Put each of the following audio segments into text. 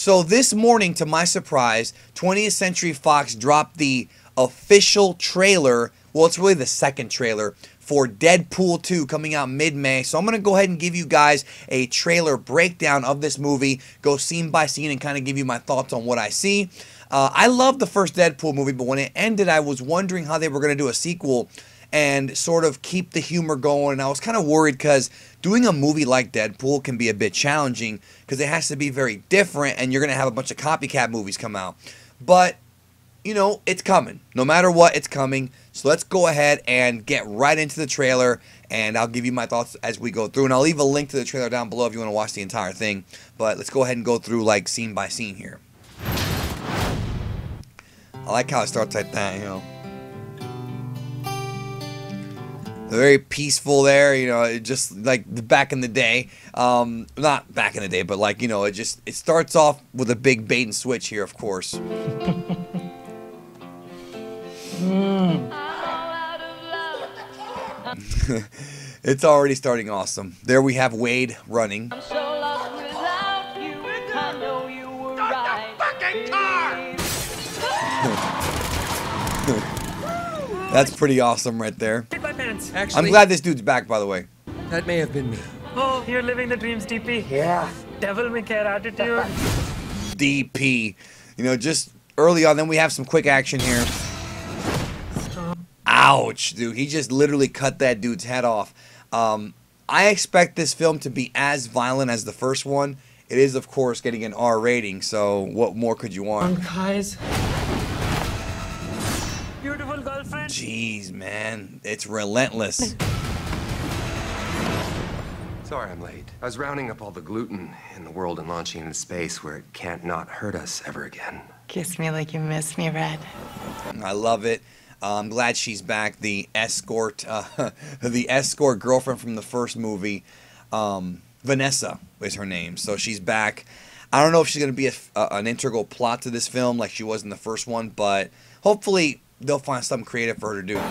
So this morning, to my surprise, 20th Century Fox dropped the official trailer. Well, it's really the second trailer for Deadpool 2 coming out mid-May. So I'm going to go ahead and give you guys a trailer breakdown of this movie, go scene by scene and kind of give you my thoughts on what I see. I love the first Deadpool movie, but when it ended, I was wondering how they were going to do a sequel and sort of keep the humor going. And I was kind of worried because doing a movie like Deadpool can be a bit challenging because it has to be very different and you're going to have a bunch of copycat movies come out. But, you know, it's coming. No matter what, it's coming. So let's go ahead and get right into the trailer and I'll give you my thoughts as we go through. And I'll leave a link to the trailer down below if you want to watch the entire thing. But let's go ahead and go through like scene by scene here. I like how it starts like that, you know. Very peaceful there, you know, just like back in the day. Not back in the day, but like, you know, it starts off with a big bait and switch here, of course. It's already starting awesome. There we have Wade running. I'm so lost without you. I know you were right. Fucking car! That's pretty awesome right there. My pants. Actually, I'm glad this dude's back, by the way. that may have been me. Oh, you're living the dreams, DP. Yeah. Devil may care attitude. DP. You know, just early on, then we have some quick action here. Ouch, dude. He just literally cut that dude's head off. I expect this film to be as violent as the first one. It is, of course, getting an R rating, so what more could you want? Guys. Beautiful girlfriend. Jeez, man. It's relentless. Sorry I'm late. I was rounding up all the gluten in the world and launching into space where it can't not hurt us ever again. Kiss me like you miss me, Red. I love it. I'm glad she's back. The escort girlfriend from the first movie, Vanessa is her name. So she's back. I don't know if she's going to be an integral plot to this film like she was in the first one, but hopefully they'll find something creative for her to do.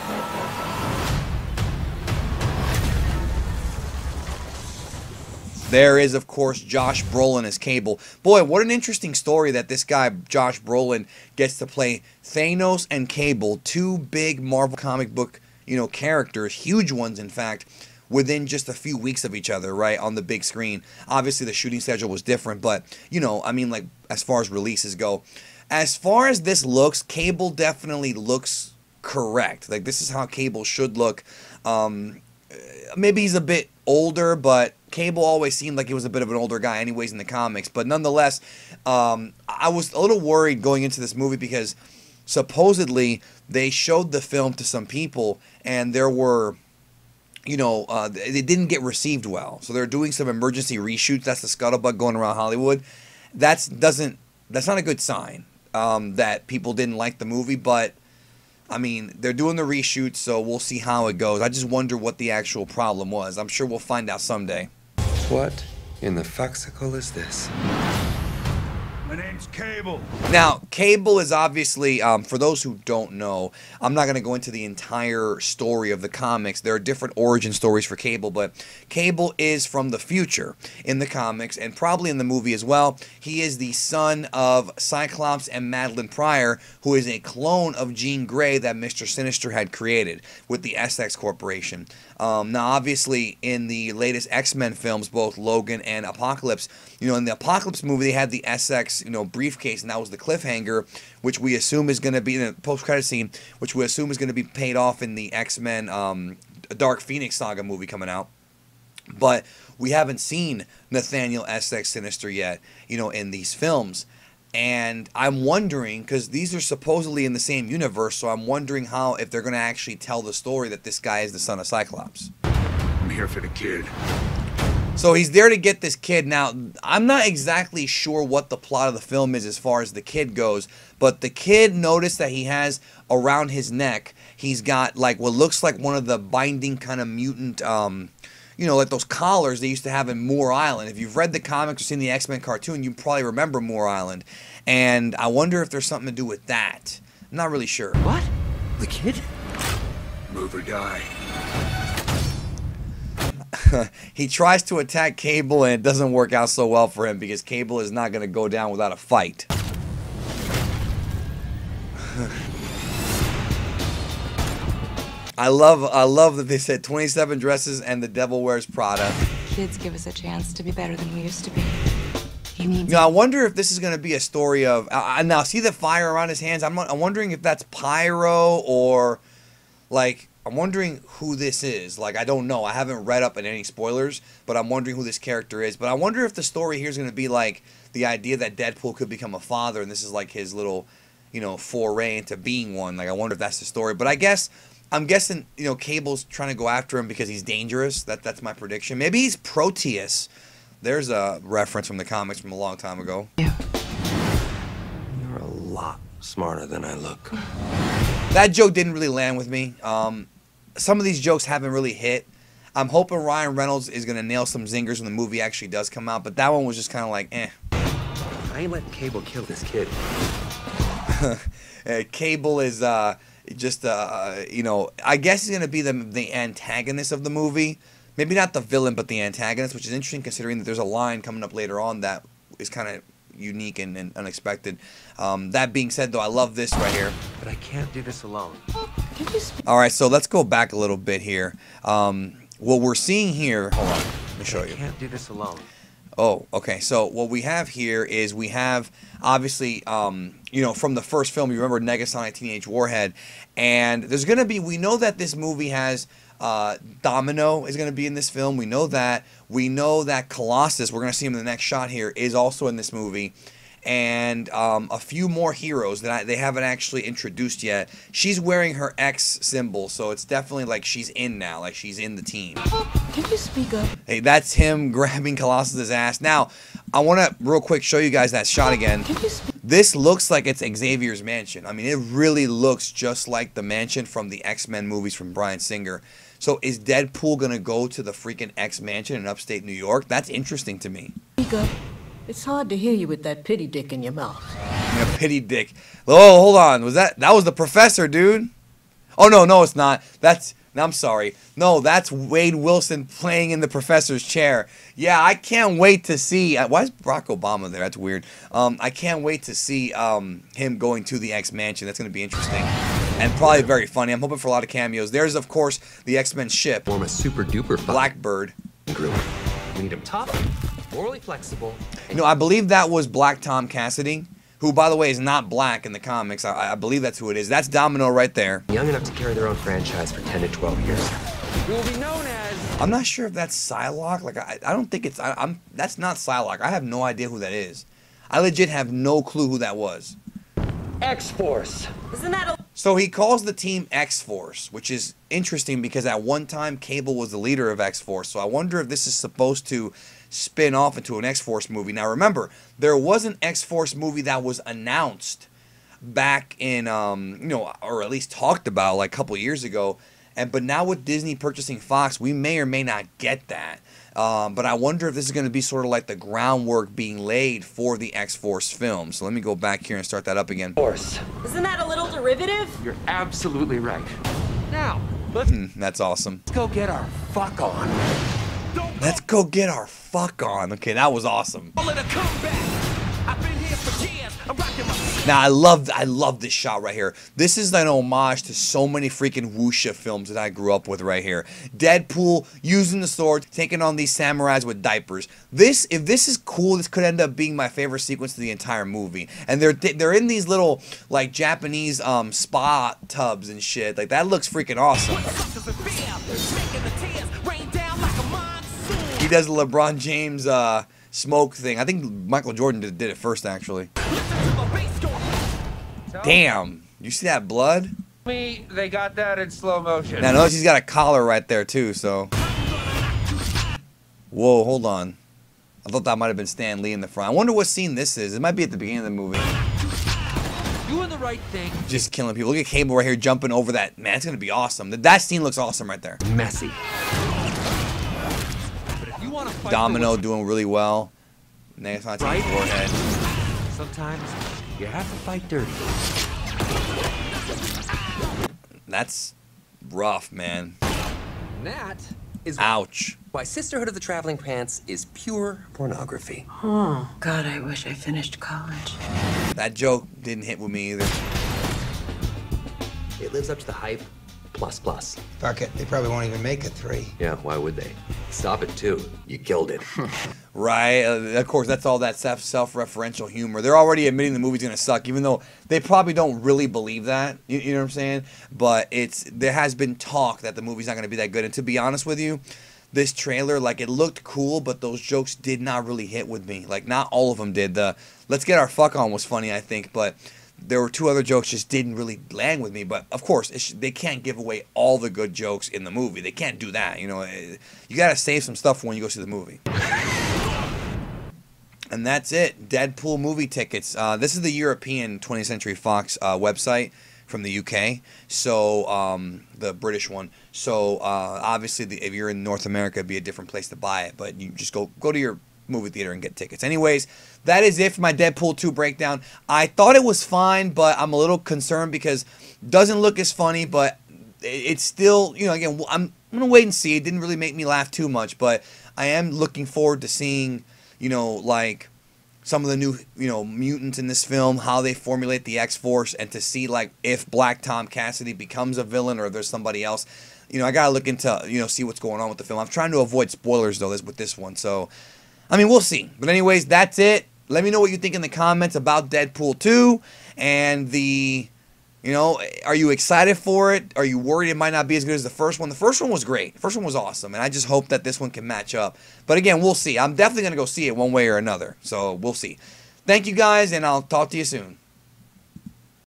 There is, of course, Josh Brolin as Cable. Boy, what an interesting story that this guy, Josh Brolin, gets to play Thanos and Cable, two big Marvel comic book, you know, characters, huge ones, in fact, within just a few weeks of each other, right, on the big screen. Obviously, the shooting schedule was different, but, you know, I mean, like, as far as releases go. As far as this looks, Cable definitely looks correct. Like, this is how Cable should look. Maybe he's a bit older, but Cable always seemed like he was a bit of an older guy anyways in the comics. But nonetheless, I was a little worried going into this movie because supposedly they showed the film to some people and there were, you know, they didn't get received well. So they're doing some emergency reshoots. That's the scuttlebutt going around Hollywood. That's not a good sign that people didn't like the movie, but I mean, they're doing the reshoots, so we'll see how it goes. I just wonder what the actual problem was. I'm sure we'll find out someday. What in the foxicle is this? My name's Cable. Now, Cable is obviously, for those who don't know, I'm not going to go into the entire story of the comics. There are different origin stories for Cable, but Cable is from the future in the comics and probably in the movie as well. He is the son of Cyclops and Madeline Pryor, who is a clone of Jean Grey that Mr. Sinister had created with the Essex Corporation. Now, obviously, in the latest X-Men films, both Logan and Apocalypse, you know, in the Apocalypse movie, they had the Essex, you know, briefcase, and that was the cliffhanger, which we assume is going to be in the post-credit scene, which we assume is going to be paid off in the X-Men Dark Phoenix saga movie coming out. But we haven't seen Nathaniel Essex Sinister yet, you know, in these films. And I'm wondering, because these are supposedly in the same universe, so I'm wondering how, if they're going to actually tell the story that this guy is the son of Cyclops. I'm here for the kid. So he's there to get this kid. Now, I'm not exactly sure what the plot of the film is as far as the kid goes, but the kid, noticed that he has around his neck, he's got like what looks like one of the binding kind of mutant, you know, like those collars they used to have in Moore Island. If you've read the comics or seen the X-Men cartoon, you probably remember Moore Island. And I wonder if there's something to do with that. I'm not really sure. What? The kid? Move or die. He tries to attack Cable and it doesn't work out so well for him because Cable is not going to go down without a fight. I love that they said 27 dresses and the devil wears Prada. Kids give us a chance to be better than we used to be. You need Now I wonder if this is going to be a story of now see the fire around his hands. I'm wondering if that's pyro or like I'm wondering who this is. Like I don't know. I haven't read up on any spoilers, but I'm wondering who this character is. But I wonder if the story here is going to be like the idea that Deadpool could become a father and this is like his little, you know, foray into being one. Like I wonder if that's the story. But I'm guessing, you know, Cable's trying to go after him because he's dangerous. That's my prediction. Maybe he's Proteus. There's a reference from the comics from a long time ago. You're a lot smarter than I look. That joke didn't really land with me. Some of these jokes haven't really hit. I'm hoping Ryan Reynolds is going to nail some zingers when the movie actually does come out, but that one was just kind of like, eh. I ain't letting Cable kill this kid. Cable is just, you know, I guess he's going to be the antagonist of the movie. Maybe not the villain, but the antagonist, which is interesting considering that there's a line coming up later on that is kind of unique and unexpected. That being said, though, I love this right here. But I can't do this alone. All right, so let's go back a little bit here. What we're seeing here, hold on, let me show you. I can't do this alone. Oh, okay. So what we have here is we have obviously, you know, from the first film, you remember Negasonic Teenage Warhead, and there's gonna be. We know that this movie has Domino is gonna be in this film. We know that. We know that Colossus, we're gonna see him in the next shot here, is also in this movie. And a few more heroes that they haven't actually introduced yet. She's wearing her X symbol, so it's definitely like she's in now, like she's in the team. Can you speak up? Hey, that's him grabbing Colossus's ass. Now, I want to real quick show you guys that shot again. Can you speak? This looks like it's Xavier's mansion. I mean, it really looks just like the mansion from the X-Men movies from Bryan Singer. So is Deadpool going to go to the freaking X mansion in upstate New York? That's interesting to me. Speak up. It's hard to hear you with that pity dick in your mouth. Yeah, pity dick. Oh, hold on. That was the professor, dude? Oh, no, it's not. I'm sorry. No, that's Wade Wilson playing in the professor's chair. Yeah, I can't wait to see. Why is Barack Obama there? That's weird. I can't wait to see him going to the X Mansion. That's going to be interesting. And probably very funny. I'm hoping for a lot of cameos. There's, of course, the X-Men ship. Form a super duper Blackbird. group. We need him tough, morally flexible. You know, I believe that was Black Tom Cassidy, who, by the way, is not black in the comics. I believe that's who it is. That's Domino right there. Young enough to carry their own franchise for 10 to 12 years. We will be known as... I'm not sure if that's Psylocke. Like, I don't think it's... that's not Psylocke. I have no idea who that is. I legit have no clue who that was. X-Force. Isn't that a... So he calls the team X-Force, which is interesting because at one time Cable was the leader of X-Force. So I wonder if this is supposed to spin off into an X-Force movie. Now remember, there was an X-Force movie that was announced back in, you know, or at least talked about like a couple years ago. But now with Disney purchasing Fox, we may or may not get that. But I wonder if this is going to be sort of like the groundwork being laid for the X-Force film. So let me go back here and start that up again. Force. Isn't that a little derivative? You're absolutely right. Now, let's That's awesome. go get our fuck on. Let's go get our fuck on. Okay, that was awesome. Now I love this shot right here. This is an homage to so many freaking wuxia films that I grew up with right here. Deadpool using the sword, taking on these samurais with diapers. If this is cool, this could end up being my favorite sequence of the entire movie. And they're in these little like Japanese spa tubs and shit. Like that looks freaking awesome. He does the LeBron James smoke thing. I think Michael Jordan did it first, actually. Damn, you see that blood? They got that in slow motion. Now notice he's got a collar right there too, so. Whoa, hold on. I thought that might have been Stan Lee in the front. I wonder what scene this is. It might be at the beginning of the movie. Doing the right thing. Just killing people. Look at Cable right here jumping over that. Man, it's gonna be awesome. That scene looks awesome right there. Messy. But if you want to fight Domino doing really well. Negasonic Teenage Warhead. Sometimes you have to fight dirty. That's rough, man. that, is Ouch. why Sisterhood of the Traveling Pants is pure pornography. Oh, God, I wish I finished college. That joke didn't hit with me either. It lives up to the hype, plus. Fuck it, they probably won't even make a 3. Yeah, why would they? Stop it, too. You killed it. Right, of course, that's all that self-referential humor. They're already admitting the movie's gonna suck, even though they probably don't really believe that. You know what I'm saying? But there has been talk that the movie's not gonna be that good. And to be honest with you, this trailer, like, it looked cool, but those jokes did not really hit with me. Like, not all of them did. The "let's get our fuck on" was funny, I think, but there were 2 other jokes just didn't really land with me. But of course, they can't give away all the good jokes in the movie. They can't do that. You know, you gotta save some stuff when you go see the movie. And that's it. Deadpool movie tickets. This is the European 20th Century Fox website from the UK. So the British one. So obviously, if you're in North America, it'd be a different place to buy it. But you just go to your movie theater and get tickets. Anyways, that is it for my Deadpool 2 breakdown. I thought it was fine, but I'm a little concerned because it doesn't look as funny, but it's still, you know, again, I'm going to wait and see. It didn't really make me laugh too much, but I am looking forward to seeing, you know, like some of the new, you know, mutants in this film, how they formulate the X-Force, and to see, like, if Black Tom Cassidy becomes a villain or if there's somebody else. You know, I got to look into, you know, see what's going on with the film. I'm trying to avoid spoilers, though, with this one, so I mean, we'll see. But anyways, that's it. Let me know what you think in the comments about Deadpool 2 and you know, are you excited for it? Are you worried it might not be as good as the first one? The first one was great. The first one was awesome, and I just hope that this one can match up. But again, we'll see. I'm definitely going to go see it one way or another, so we'll see. Thank you guys, and I'll talk to you soon.